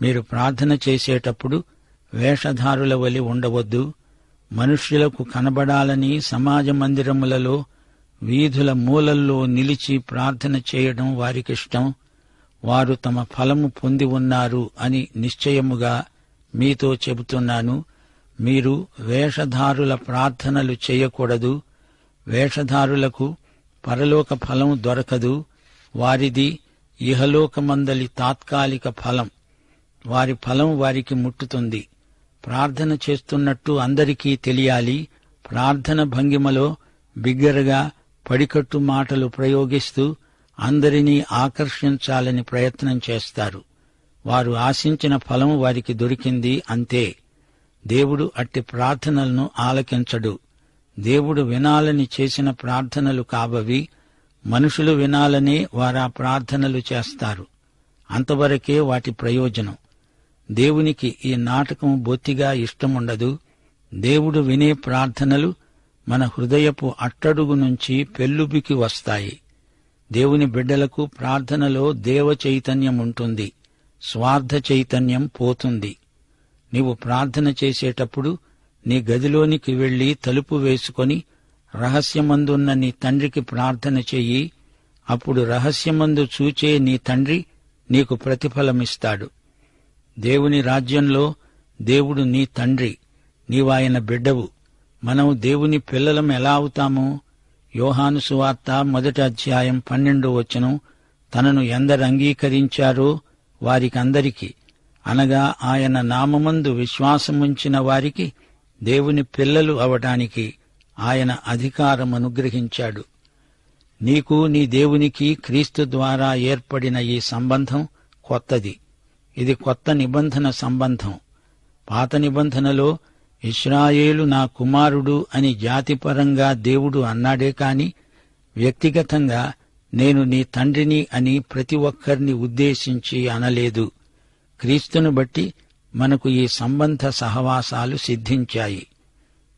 మీరు ప్రార్థన చేసేటప్పుడు వేషధారుల వలె ఉండవద్దు. మనుష్యులకు కనబడాలని సమాజ మందిరములలో, వీధుల మూలల్లో నిలిచి ప్రార్థన చేయడం వారికిష్టం. వారు తమ ఫలము పొంది ఉన్నారు అని నిశ్చయముగా మీతో చెబుతున్నాను. మీరు వేషధారుల ప్రార్థనలు చేయకూడదు. వేషధారులకు పరలోక ఫలం దొరకదు. వారిది ఇహలోకమందలి తాత్కాలిక ఫలం. వారి ఫలం వారికి ముట్టుతుంది. ప్రార్థన చేస్తున్నట్టు అందరికీ తెలియాలి. ప్రార్థన భంగిమలో బిగ్గరగా పడికట్టు మాటలు ప్రయోగిస్తూ అందరినీ ఆకర్షించాలని ప్రయత్నం చేస్తారు. వారు ఆశించిన ఫలం వారికి దొరికింది, అంతే. దేవుడు అట్టి ప్రార్థనలను ఆలకించడు. దేవుడు వినాలని చేసిన ప్రార్థనలు కాబవి. మనుషులు వినాలనే వారా ప్రార్థనలు చేస్తారు. అంతవరకే వాటి ప్రయోజనం. దేవునికి ఈ నాటకం బొత్తిగా ఇష్టముండదు. దేవుడు వినే ప్రార్థనలు మన హృదయపు అట్టడుగు నుంచి పెల్లుబికి వస్తాయి. దేవుని బిడ్డలకు ప్రార్థనలో దేవ చైతన్యం ఉంటుంది. స్వార్థ చైతన్యం పోతుంది. నీవు ప్రార్థన చేసేటప్పుడు నీ గదిలోనికి వెళ్లి తలుపు వేసుకొని రహస్యమందున్న నీ తండ్రికి ప్రార్థన చెయ్యి. అప్పుడు రహస్యమందు చూచే నీ తండ్రి నీకు ప్రతిఫలమిస్తాడు. దేవుని రాజ్యంలో దేవుడు నీ తండ్రి, నీవాయన బిడ్డవు. మనం దేవుని పిల్లలం ఎలా అవుతాము? యోహాను సువార్త 1:12 తనను ఎందరు అంగీకరించారో వారికందరికీ, అనగా ఆయన నామమందు విశ్వాసముంచిన వారికి దేవుని పిల్లలు అవటానికి ఆయన అధికారం అనుగ్రహించాడు. నీకు నీ దేవునికి క్రీస్తు ద్వారా ఏర్పడిన ఈ సంబంధం కొత్తది. ఇది కొత్త నిబంధన సంబంధం. పాత నిబంధనలో ఇశ్రాయేలు నా కుమారుడు అని జాతిపరంగా దేవుడు అన్నాడే కాని వ్యక్తిగతంగా నేను నీ తండ్రిని అని ప్రతి ఒక్కరిని ఉద్దేశించి అనలేదు. క్రీస్తును బట్టి మనకు ఈ సంబంధ సహవాసాలు సిద్ధించాయి.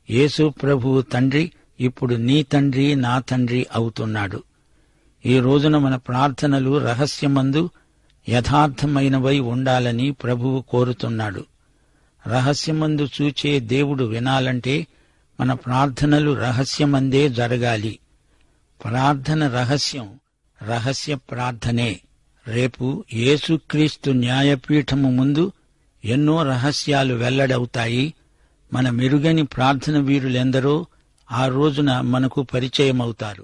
యేసు ప్రభువు తండ్రి ఇప్పుడు నీ తండ్రి, నా తండ్రి అవుతున్నాడు. ఈ రోజున మన ప్రార్థనలు రహస్యమందు యథార్థమైనవై ఉండాలని ప్రభువు కోరుతున్నాడు. రహస్యమందు చూచే దేవుడు వినాలంటే మన ప్రార్థనలు రహస్యమందే జరగాలి. ప్రార్థన రహస్యం, రహస్య ప్రార్థనే. రేపు యేసుక్రీస్తు న్యాయపీఠము ముందు ఎన్నో రహస్యాలు వెల్లడవుతాయి. మన మెరుగని ప్రార్థన వీరులెందరో ఆ రోజున మనకు పరిచయమవుతారు.